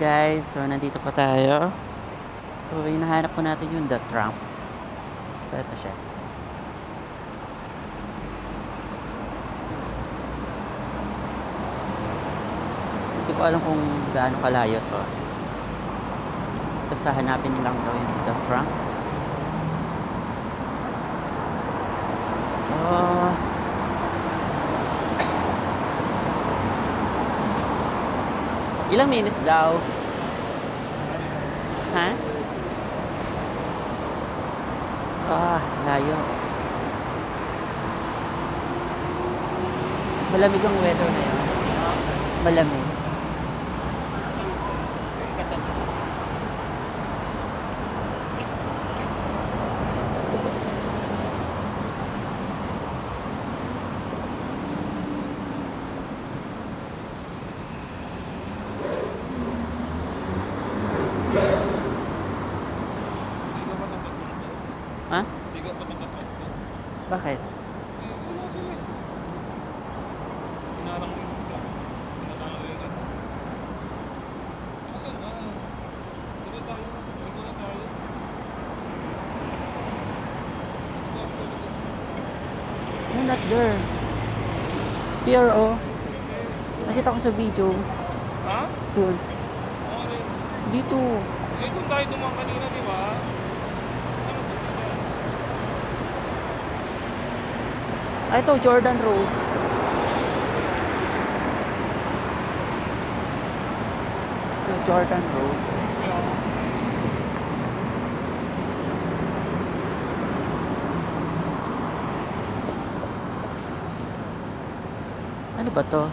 guys, so nandito pa tayo. So hinahanap po natin yung The Trump. So ito siya. Hindi ko alam kung gaano kalayo to. Basta hanapin lang daw yung The Trump. So ito. Ilang minutes daw? Ha? Layo. Malamig ang weather na yun. Malamig. Ha? Bakit? No, not there. PRO. Nakita ko sa video. Ha? Doon. Okay. Dito. Eh, kung tayo dumaan kanina, di ba? Ito, Jordan Road. Ito, Jordan Road. Ano ba to?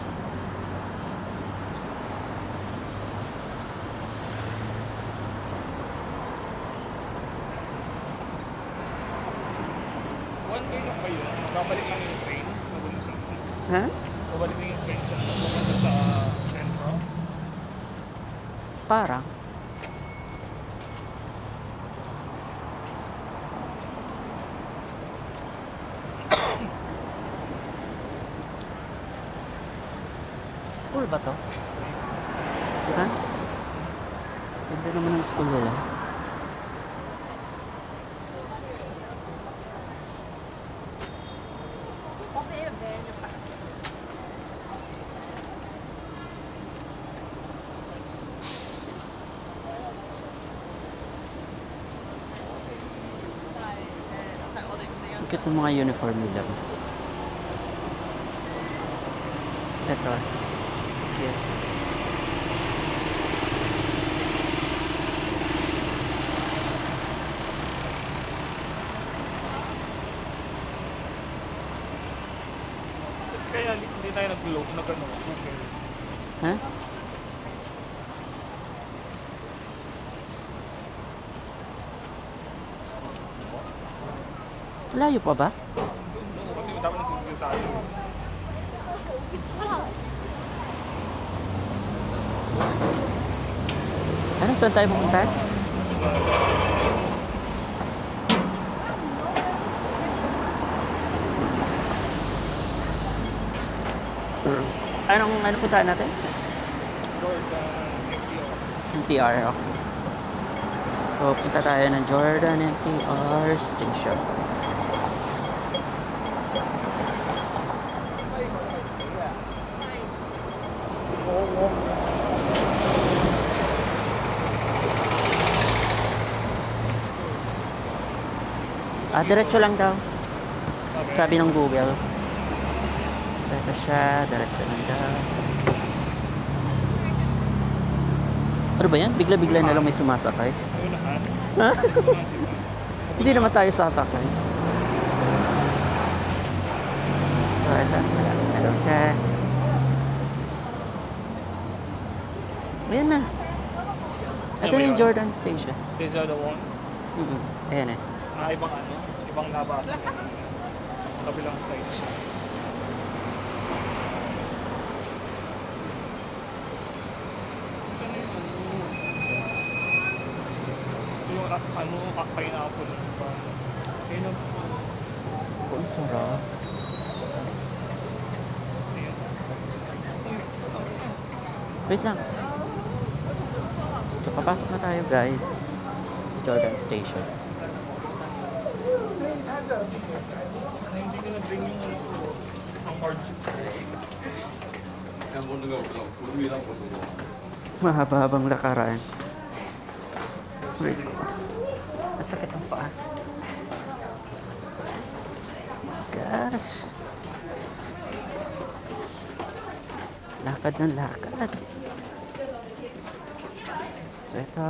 One way lang ba yun? Babalik lang yung train? Ha? Babalik lang yung train sa sentro? Parang. School ba to? Ha? Ganda naman ang school nila. Ang cute ng mga uniform nila. Ito. Cute. Kaya hindi tayo nag-load na gano'n. Okay. Ha? Layo pa ba? Kasi dapat nag-video tayo. Ano? Saan tayo pupunta? Anong puntahan natin? Jordan, MTR, okay. So, punta tayo ng Jordan MTR Station. Diretso lang daw. Sabi ng Google. So, ito siya. Diretso lang daw. Ano ba yan? Bigla-bigla na lang may sumasakay. Hindi naman tayo sasakay. So, ito. Malapit na daw siya. Ayan na. Ito na yung Jordan Station. These are the one. Ayan eh. Ibang ano? Ibang labasan. Kabilang size. Yung ano, pineapple. Ayun ang Ang sarap. Wait lang. So, papasok na tayo guys sa Jordan Station. Hindi ko na-bring yung ang margin. Mahaba-habang lakaran. Wait ko. Nasakit ang paa. Gosh. Lakad ng lakad. So ito.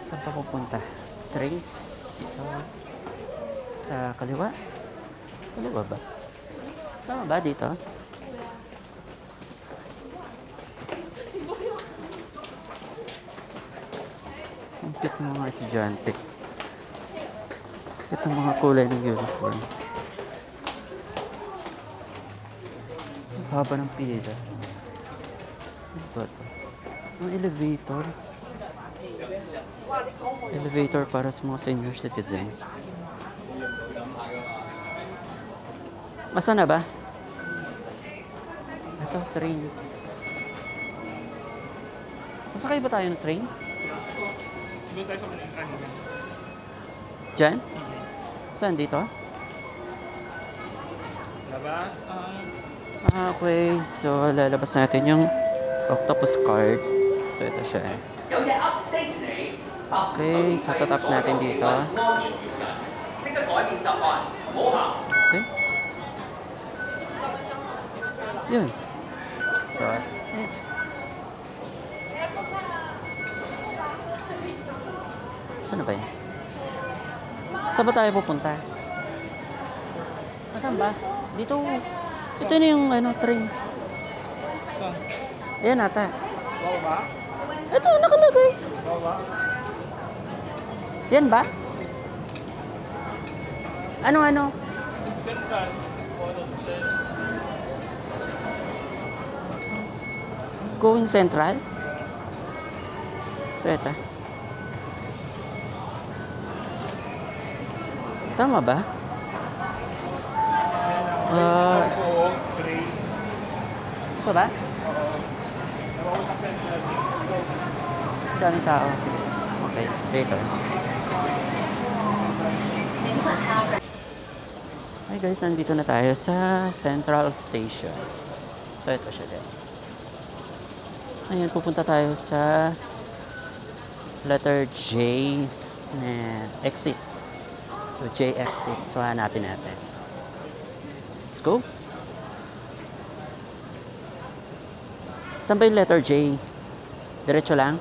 Saan pa pupunta? Trains dito. Sa kaliwa. Kaliwa ba? Tama ba dito? Ang cute ng mga estudyante. Cute ng mga kulay ng uniform. Ang haba ng pila. Ano ba ito? Ang elevator. Elevator para sa mga senior citizen. Masa na ba? Ito, trains. Masakay ba tayo ng train? Doon tayo sa kanina. Diyan? Saan dito? Labas. Okay, so lalabas natin yung octopus card. So ito siya. Okay, so tatap natin dito. Okay. Yun. So, saan na ba yun? Saan ba tayo pupunta? Saan ba? Dito. Ito na yung train. Saan? Ayan ata. Baba? Ito, nakalagay. Baba? Yan ba? Ano? Central. Going Central? So, ito. Tama ba? Oo. Train. Ito ba? Oo. Nabawa sa Central. Daming tao. Sige. Okay, later. Hi guys, nandito na tayo sa Central Station. So, ito siya guys. Ayan, pupunta tayo sa letter J na exit. So, J exit. So, hanapin natin. Let's go. Saan ba yung letter J? Diretso lang?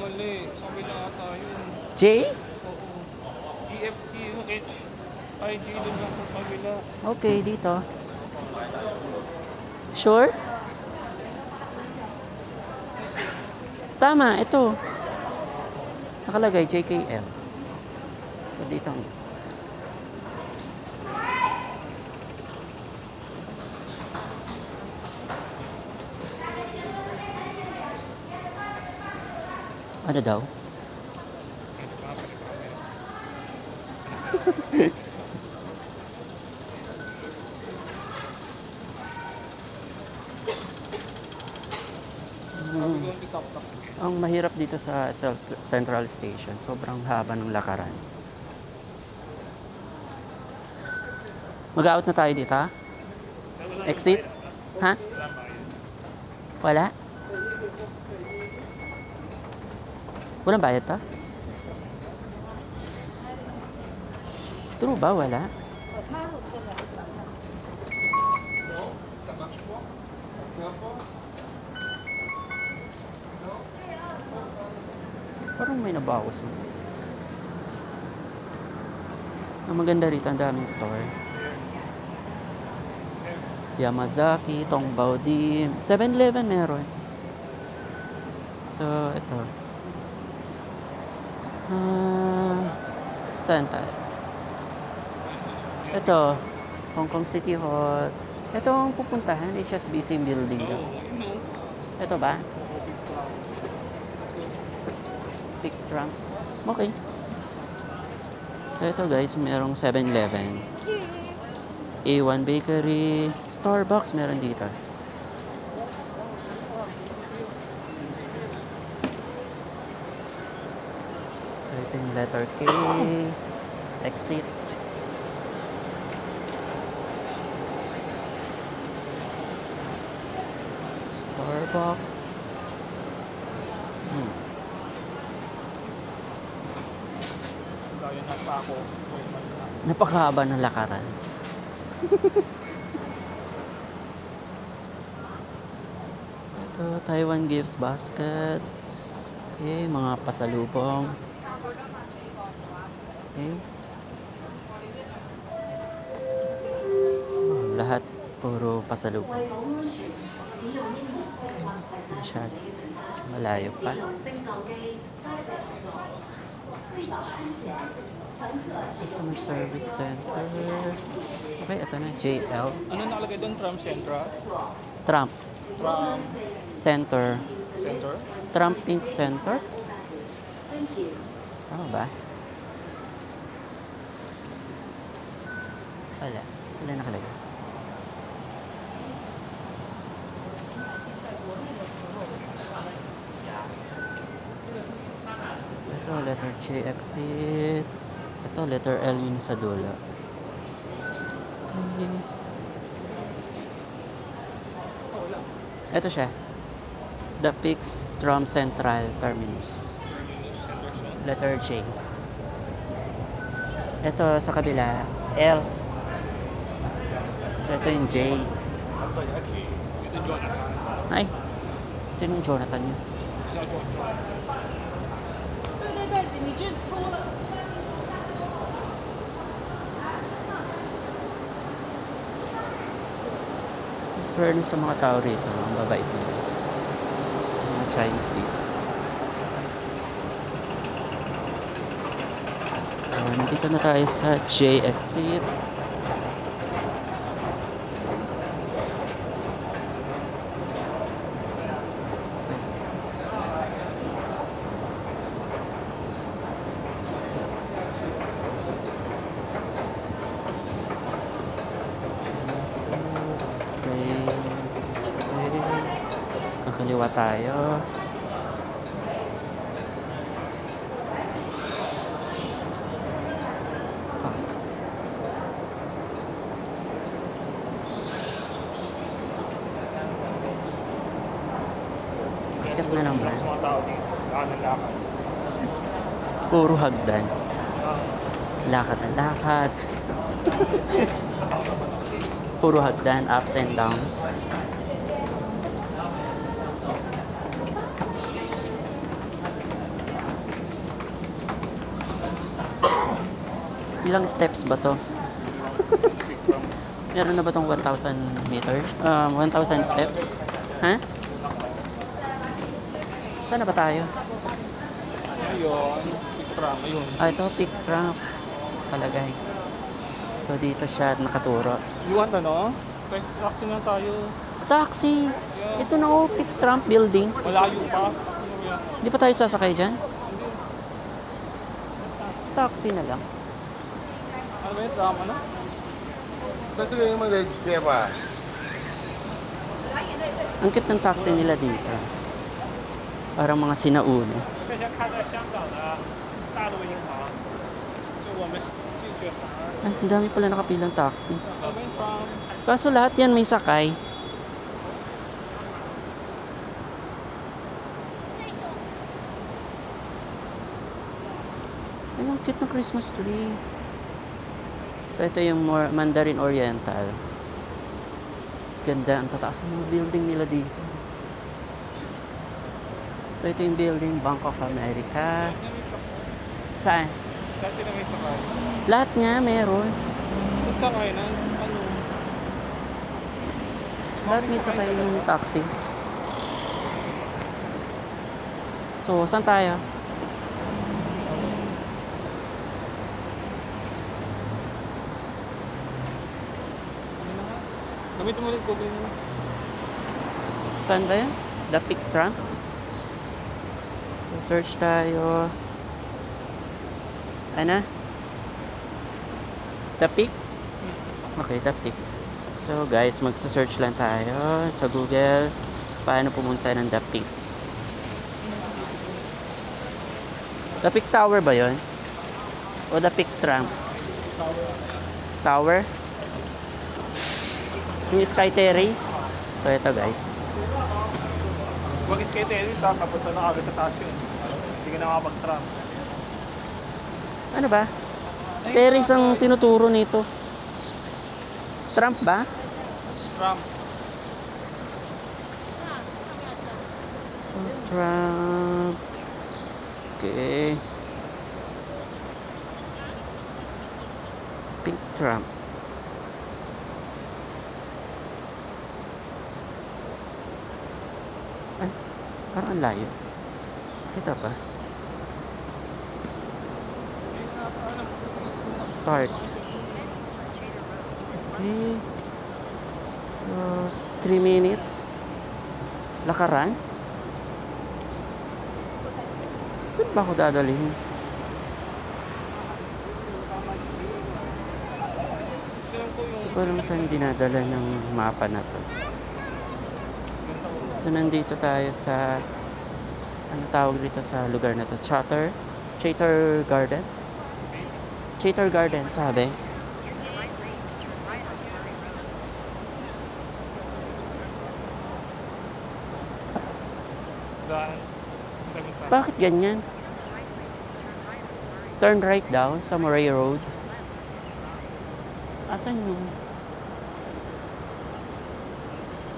Mali. Sabi na ata yun. J? Oo. EFT, H. I, G doon lang sa kabila. Okay, dito. Sure? Tama, ito. Nakalagay, JKM. So, dito. Ano daw? Ang mahirap dito sa Central Station, sobrang haba ng lakaran. Mag-out na tayo dito, ha? Exit? Ha? Wala? Walang bayad to? True ba? Wala? Parang may nabawas mo. Ang maganda rito, ang daming store. Yamazaki, Tongbaudi, 7-Eleven meron. So, ito. Saan tayo? Ito, Hong Kong City Hall. Ito ang pupuntahan, HSBC building. Ito ba? Big trunk. Okay. So ito guys, merong 7-Eleven. A1 Bakery, Starbucks meron dito. So ito yung letter K, exit. Starbucks. Tayo na pa ako. Napakahaba ng lakaran. So ito, Taiwan gives baskets. Okay, mga pasalubong. Okay. Oh, lahat puro pasalubong. Okay. Masyado. Malayo pa. Customer Service Center. Okay, ito na, JL. Ano nakalagay doon? Trump Central? Trump Trump Center. Center? Trump Pink Center? Ano ba? Wala. Wala nakalagay. So ito, letter J, exit. Ito, letter L yun sa dulo. Okay. Ito siya. The Pix Trump Central Terminus. Letter J. Ito sa kabila, L. So ito yung J. Ay, sino yung Jonathan yun? 对对对，你就出了。 Fairness sa mga tao rito, ang babait nila. Mga Chinese dito. So, nandito na tayo sa J exit. Trains. Okay. Kakaliwa tayo. Ah. Ikat na naman. Sa mga tao dito. Lakad. Puro hagdan. Lakad na lakad. Puro hagdan, ups and downs. Ilang steps ba to? Meron na ba tong 1,000 meters? 1,000 steps? Ha? Saan na ba tayo? Ayun. Trump. Ayun. Ah, ito, Pick Trump. Palagay. So, dito siya nakaturo. You want ano? Taxi na tayo. Taxi! Ito na oh, Pick Trump building. Malayo pa. Di pa tayo sasakay dyan? Taxi na lang. Ano ba yun? Trump ano? 但这个有没得写吧？ Ang cute ng taxi nila dito. Parang mga sinauna. 这些开在香港的大陆银行，就我们进去反而 Ay, ang dami pala nakapilang taxi. 我们Trump Kaso lahat yan may sakay. Ay, ang cute ng Christmas tree. So, ito yung more Mandarin Oriental. Ganda, ang tataas ng mga building nila dito. So, ito yung building Bank of America. Saan? dati na may sakay. Lahat nga meron. Saan sakay na? Ano? Lahat may sakay yung taxi. So, saan tayo? Gamitin mo ulit Google mo. Saan ba yan? The Pick Trump? So, search tayo. Ano? The Pick? Okay, The Peak. So guys, magsa-search lang tayo sa Google paano pumunta ng The Peak. The Peak Tower ba yon? O The Peak Tram? Tower? Yung Sky Terrace? So ito guys. Huwag skate tennis ha, kapunta na agad sa taas yun. Hindi ka na makapag-tram. Ano ba? Terrace ang tinuturo nito. Trump ba? Tram. So, Trump. Okay. Pink Trump. Ay, parang ang layo. Kita pa. Start. Okay. So, 3 minutes. Lakaran. Saan ba ako dadalhin? Hindi ko alam saan dinadala ng mapa na to. So, nandito tayo sa ano tawag dito sa lugar na to? Chater Garden? Chater Garden, sabi. Daan. Bakit ganyan? Turn right daw sa Moray Road. Asan yung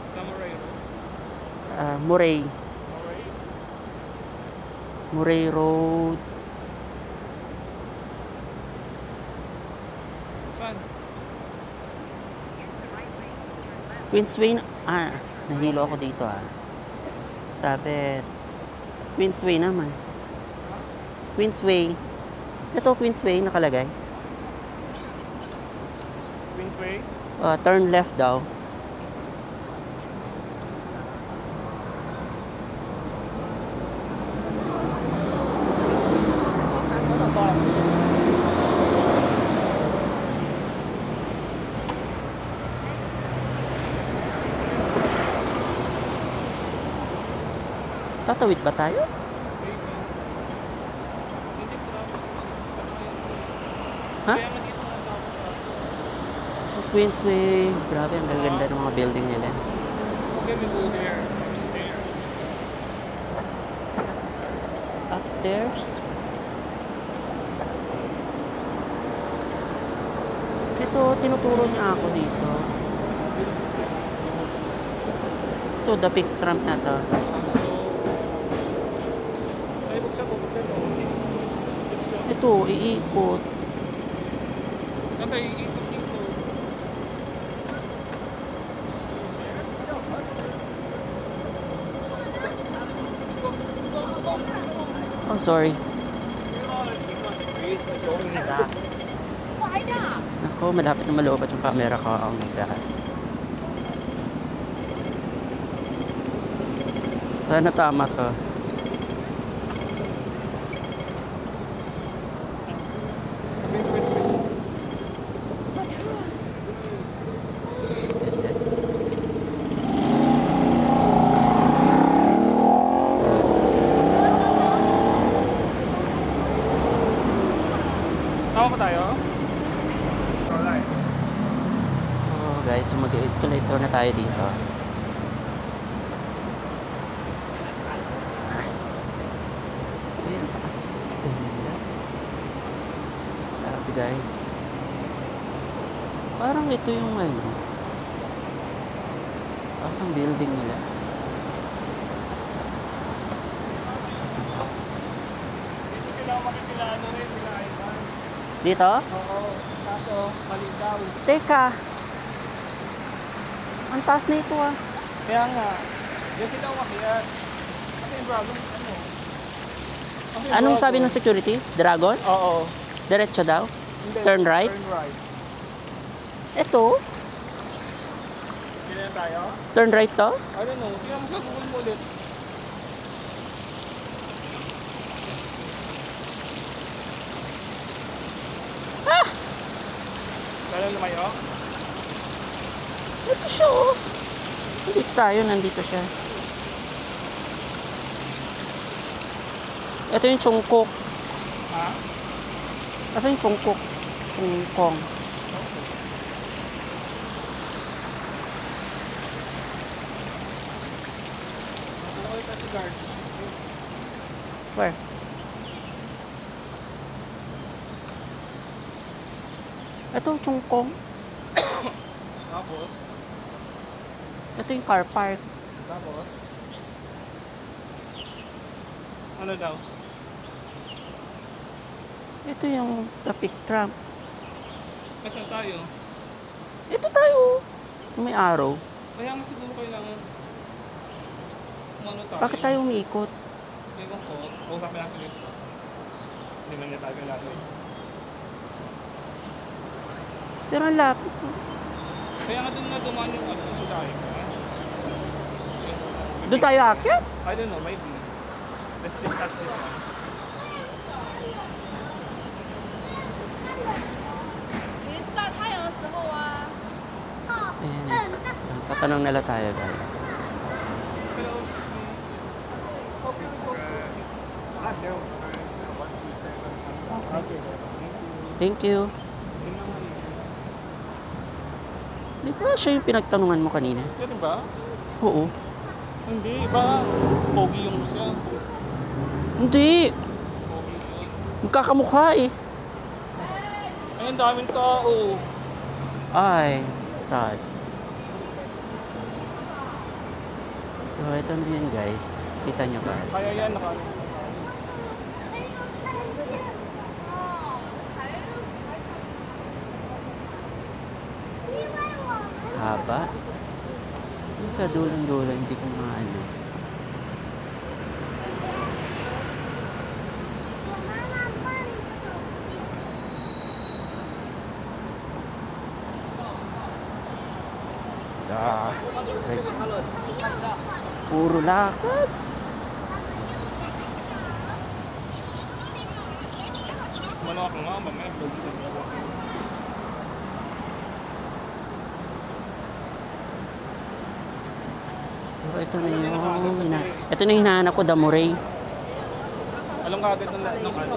Samurai Road. Moray? Alright. Moray Road. Saan? Queensway na, nahilo ako dito Sabi, Queensway naman. Queensway. Ito, Queensway nakalagay. Queensway? Turn left daw. Tatawid ba tayo? Hindi tram. Ha? Kaya nga dito na tawag. So, Queensway. Grabe, ang gaganda ng mga building nila. Okay, we go there. Upstairs. Upstairs. Ito, tinuturo niya ako dito. Ito, The Peak Tram na to. Ay, buksan ko. Let's go. Ito, iikot. Nantay, iikot dito. Oh, sorry. Ako, malapit na maloobat yung camera ko. Oh my God. Sana tama to. Tawa ko tayo? Alright. So guys, so mag-escalator na tayo dito. Ayun, takas. Ganda. Grabe guys. Parang ito yung taas ng building nila. Dito sila makikila rin, sila Ivan. Dito? Oo, kaso mali daw. Teka. Ang taas na ito Kaya nga, diyan sila umakyat. Kasi yung dragon, ano? Kasi yung Anong dragon- sabi ng security? Dragon? Oo. Diretso daw? Hindi, Turn right? Turn right. Ito? Hindi na tayo? Turn right to? I don't know. Tingnan mo sa Google mo ulit. Kailan lumayo? Ito siya, oh. Dito tayo, nandito siya. Ito yung Chungkok. Ha? Asa yung Chungkok? Chungkong. Okay, kasi guard. Where? Ito, Chungkong. Tapos? Ito yung car park. Tapos? Ano daw? Ito yung traffic tram. Saan tayo? Ito tayo. May araw. Kaya nga siguro kailangan ano tayo? Bakit tayo umiikot? Ewan ko. Kausapin natin dito. Hindi man niya tayo kailangan. Pero ang lapit. Kaya nga doon na dumaan yung ano sa tayo. Doon tayo aakyat? I don't know, maybe. Let's just touch this one. Ayan. So, tatanong nila tayo, guys. Hello. Okay. Thank you. Di ba siya yung pinagtanungan mo kanina? Yan ba? Oo. Hindi, ba? Pogi yung siya. Hindi. Pogi yun. Magkakamukha eh. Ay, ang daming tao. Ay, sad. So, ito na yun, guys. Kita nyo ba? Kaya yan, nakaano. Haba. Yung sa dulong-dulo, hindi ko maano. Puro lakad. Mano ako nga, mamaya pogi sa mga. So, ito na yung ito na yung hinahanap ko, Damuray. Alam ka agad ng ano.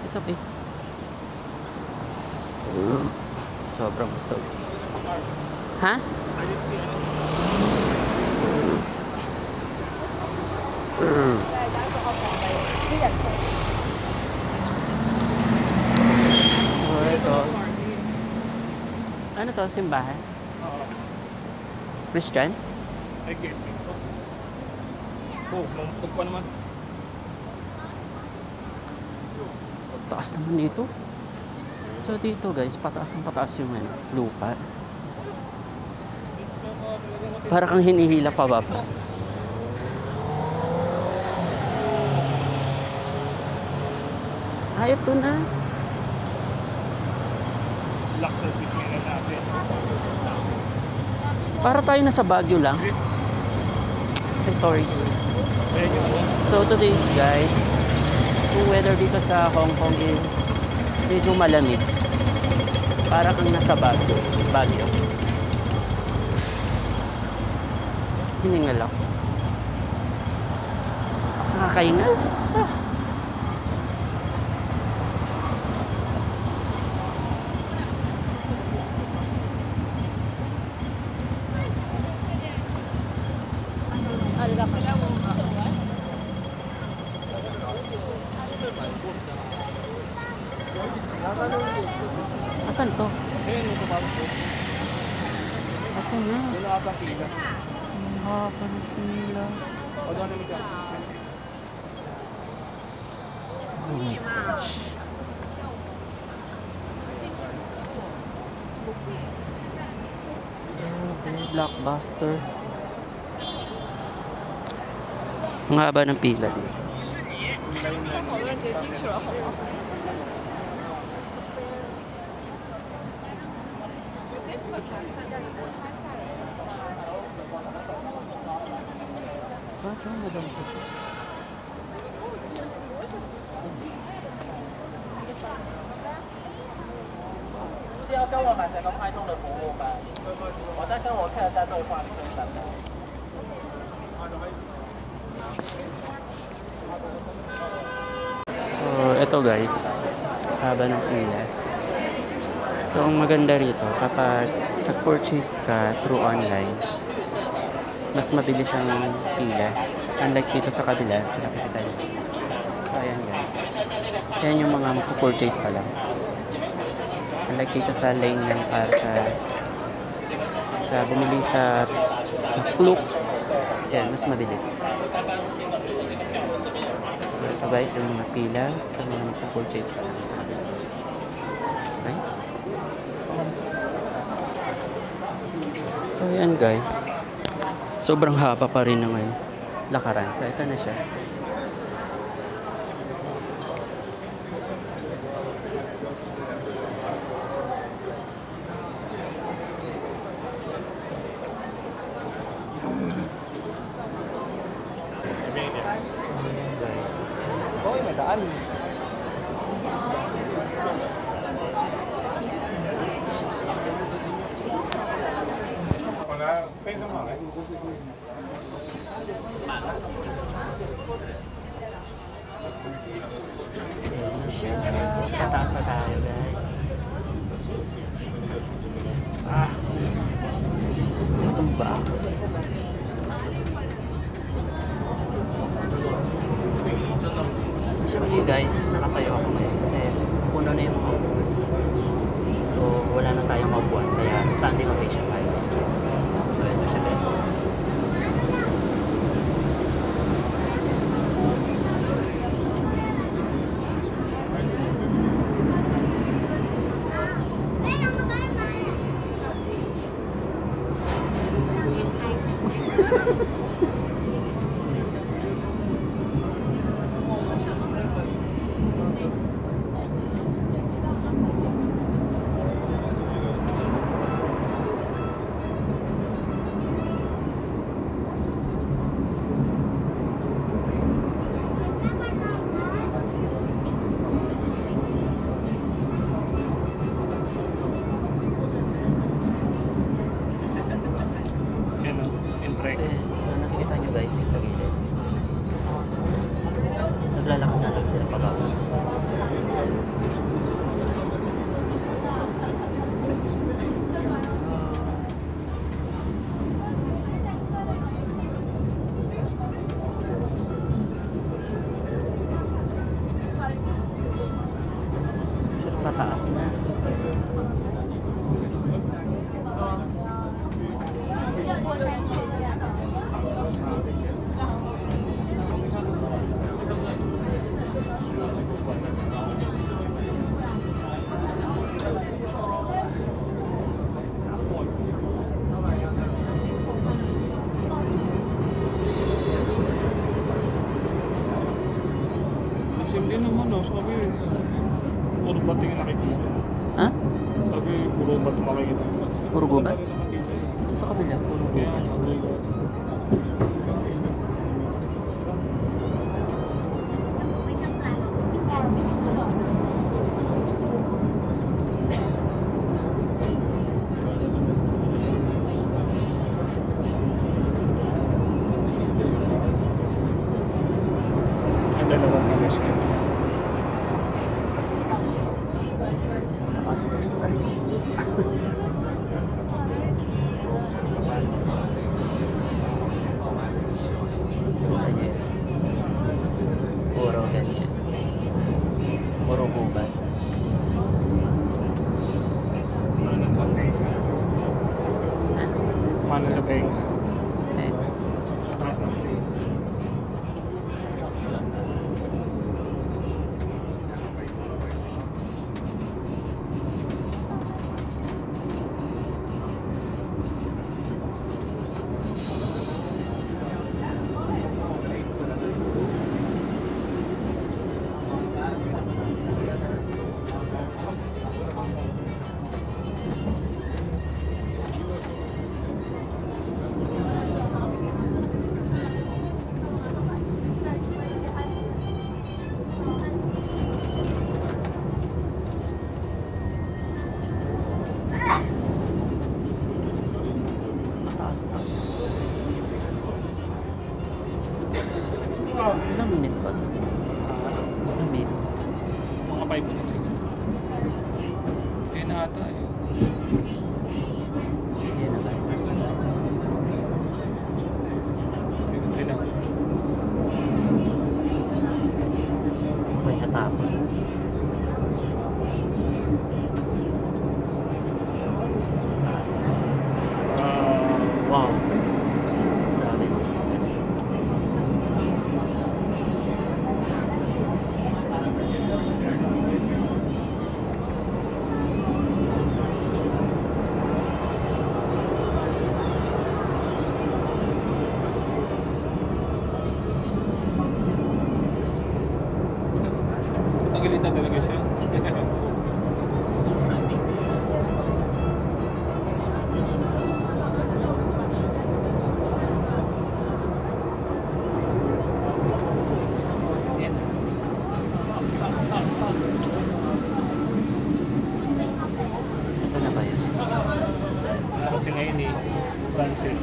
It's okay. Sobrang busog. Ha? I didn't see anything. So, ito. Ano to? Simbahan? Oo. Christian? I guess. Oh, mampag pa naman. Taas naman dito. So, dito guys, pataas ng pataas yung lupa. Para kang hinihila pa baba. Ah, ito na. Lock service nila natin. Para tayo nasa Baguio lang. I'm sorry. Ayan yung ano. So today's guys, yung weather dito sa Hong Kong is medyo malamig. Para kang nasa Baguio. Baguio. Hiningal ako. Nakakahinga. Ah. Asan to? Ayan yung kapapos ko. Ito na. Yung nakapang pila. Ang haba ng pila. O doon namin siya. Oh my gosh. Grabe, Blockbuster. Ang haba ng pila dito. Ito, Madam Tussauds. 跟我买整个派动的服务吧，我在跟我客人在对话，你可以等待。 So, ito guys, haba ng pila. So, ang maganda rito, kapag nag-purchase ka through online, mas mabilis ang pila. Unlike dito sa kabila, sa nakikita nyo. So, ayan guys. Ayan yung mga magpo-purchase pa lang. Unlike dito sa lane lang para sa bumili sa Klook. Ayan, mas mabilis. So, ito guys, yung mga pila sa mga magpo-purchase pa lang sa kabila. Okay? So, ayan guys. Sobrang haba pa rin ng lakaran. So, ito na siya. Hoy, may daan. Wala, pwede mo eh. Pataas na tayo guys. Tutumba ako. Actually guys, nakatayo ako ngayon kasi puno na yung mga upuan. So wala na tayong maupuan kaya standing ovation tayo. So ito siya din. So nakikita nyo guys yung sa gilid. Naglalakad na lang sila pag-awas. Pataas na. Hindi naman no, sabi puro ba't yung nakikita? Ha? Sabi puro ba't yung makikita? Puro gubat? Ito sa kabila, puro gubat. Ang dalawang bilis ko. Puro ganyan. Puro gubat. Ha? Paano na ba yung Ten. atras na kasi? Ilang minutes ba ito? Ilang minutes? Mga 5 minutes yun. Ayun na ata eh. Yan na ba? Ayun na. Okay, natapos. Taas na. Wow. Grabe. Tagilid na talaga siya. Ito na ba yun? Kasi ngayon eh, sunset.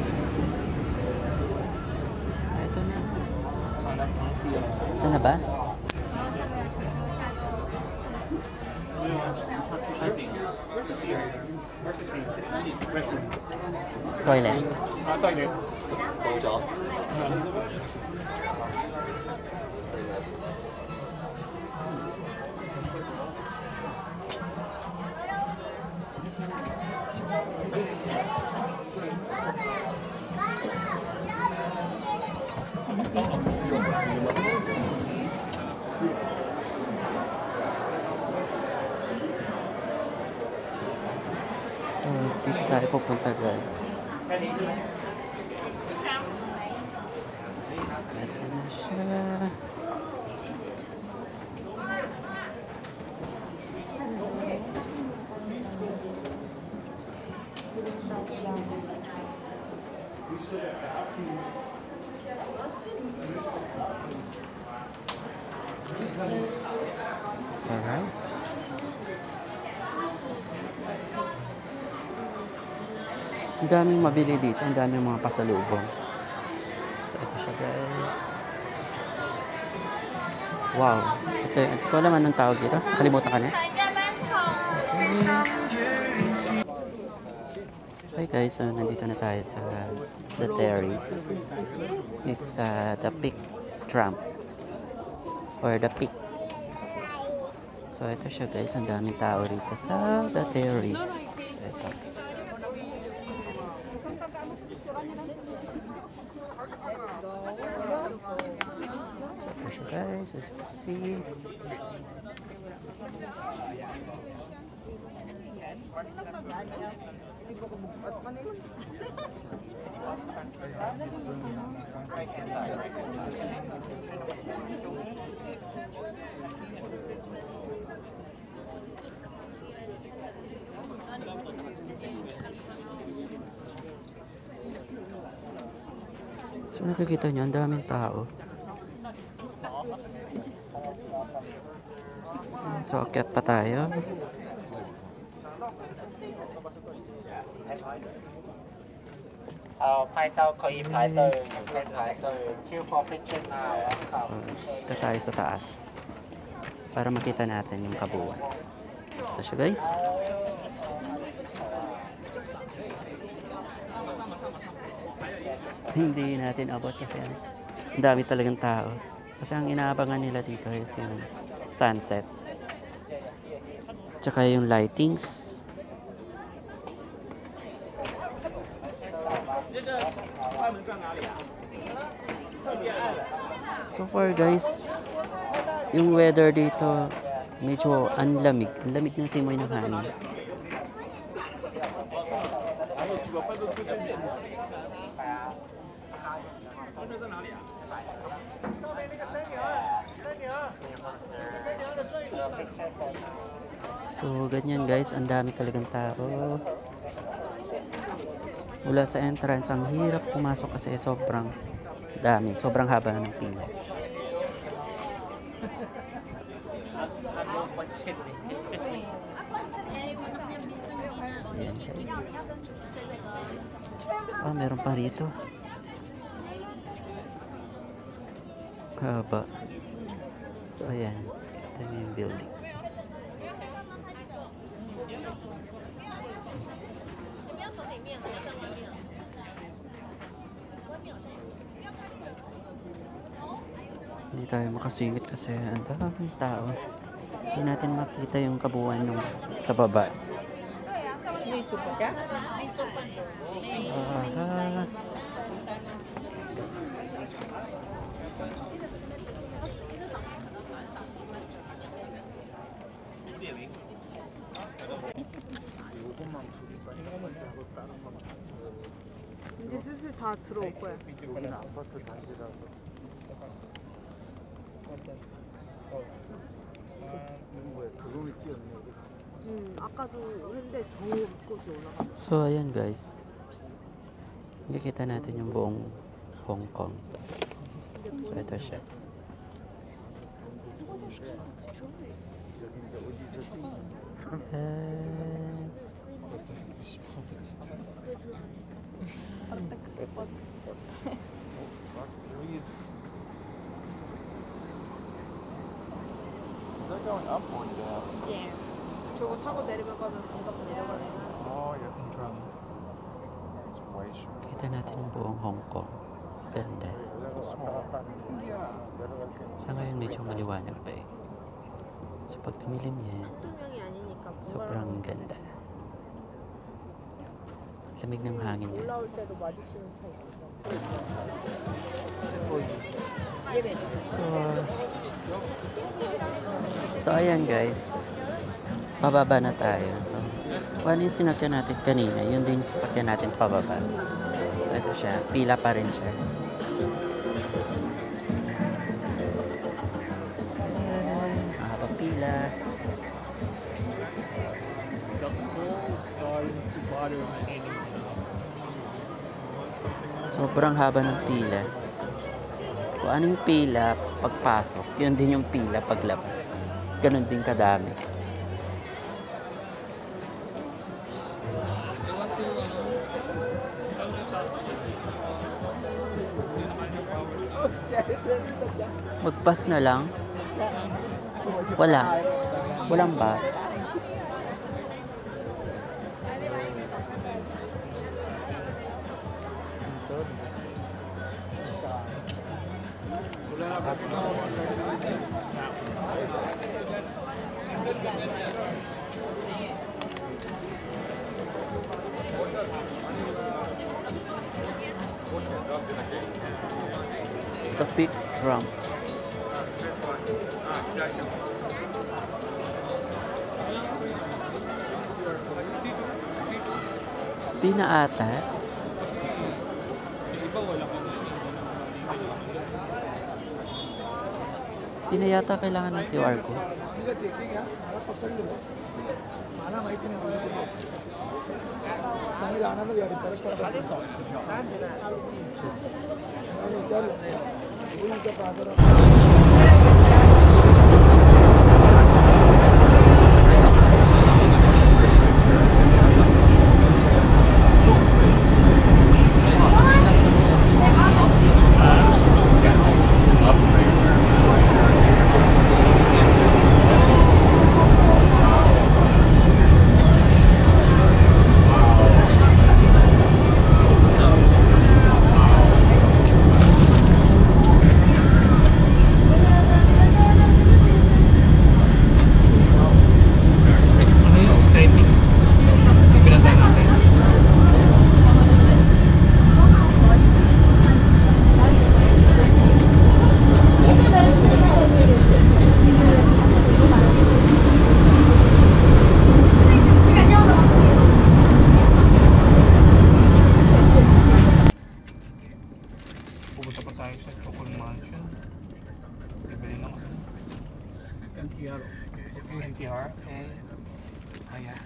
Ito na. Hanap ng siya. Ito na ba? Toilet. Toilet. So, dito tayo pupunta guys. Ito na siya. Alright. Ang daming mabili dito, ang daming mga pasalubong. So, ito siya guys. Wow. Ito ko alam anong tawag dito. Kalimutan ka na. Okay guys, so nandito na tayo sa The Terrace. Dito sa The Peak Tram. Or The Peak. So, ito siya guys. Ang daming tao rito sa The Terrace. So, ito. So, ito siya guys. As you can see. So nakikita nyo, ang daming tao. So akyat pa tayo. 拍照可以排隊，唔使排隊。超過 picture now。 So dito tayo sa taas. So, para makita natin yung kabuuan. Ito siya guys. Hindi natin abot kasi ang dami talagang tao. Kasi ang inaabangan nila dito is yung sunset. Tsaka yung lightings. So far guys, yung weather dito medyo anlamig. Ang lamig ng simoy ng hangin. So ganyan guys, ang dami talagang tao. Mula sa entrance, ang hirap pumasok kasi sobrang dami, sobrang haba ng pila. Ayan guys. Meron pa rito. haba. So, ayan. Ito na yung building. Hindi tayo makasingit kasi ang daming tao. Hindi natin makita yung kabuuan nung sa baba. Ah, guys. 이제 슬슬 다 들어올 거야. 여기는 아파트 단지라서. 이건 뭐야? 드론이 뛰었네 여기. 아까도 했는데 저 곳이 올라가. So, ayan guys. Nakikita natin yung buong Hong Kong. So, ito siya. And... Is that going up or down? 예. 저거 타고 내려가면 금방 내려가네. Oh, yeah. It's way Kita natin yung buong Hong Kong. Ganda. Sa ngayon medyo maliwanag pa eh. So pag tumilim yan, 한두 명이 아니니까 sobrang ganda. Lamig ng hangin yan. 올라올 때도 마주치는 차 있어. So ayan guys. Pababa na tayo. So, kung ano yung sinakyan natin kanina, yun din yung sasakyan natin pababa. So ito siya. Pila pa rin siya. Mahabang pila. The coal starting to bother my anymore. Sobrang haba ng pila. Kung ano yung pila pagpasok, yun din yung pila paglabas. Ganon din kadami. Mag-bus na lang? Wala. Walang bus. The big drum. Di na ata. Di na yata kailangan ng QR code. Pupunta pa tayo sa Chocol Mansion. Bibili ng NTR. NTR? Eh. Ayan.